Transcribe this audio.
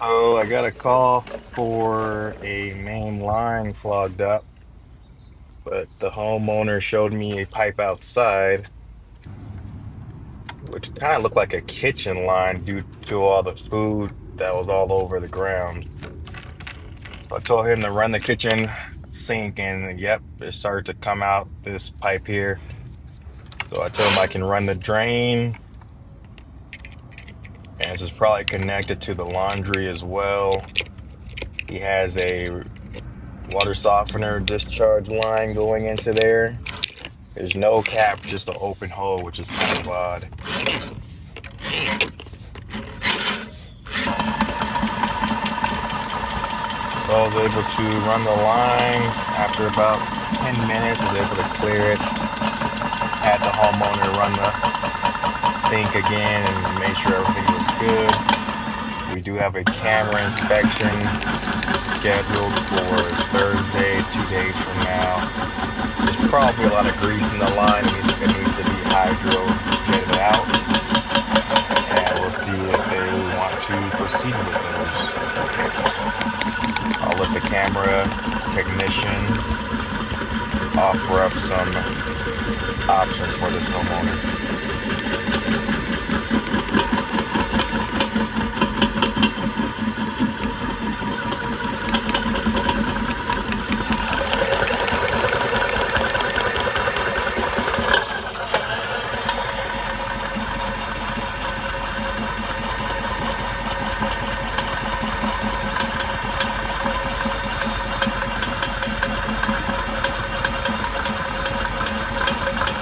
Oh, I got a call for a main line clogged up, but the homeowner showed me a pipe outside, which kind of looked like a kitchen line due to all the food that was all over the ground. So I told him to run the kitchen sink, and yep, it started to come out this pipe here. So I told him I can run the drain, and this is probably connected to the laundry as well. He has a water softener discharge line going into there. There's no cap, just an open hole, which is kind of odd. So I was able to run the line after about 10 minutes, was able to clear it. Had the homeowner run the sink again and make sure everything was good. We do have a camera inspection scheduled for Thursday, 2 days from now. There's probably a lot of grease in the line. It needs to be hydro jetted out. And we'll see if they want to proceed with those repairs. I'll let the camera technician offer up some options for this homeowner.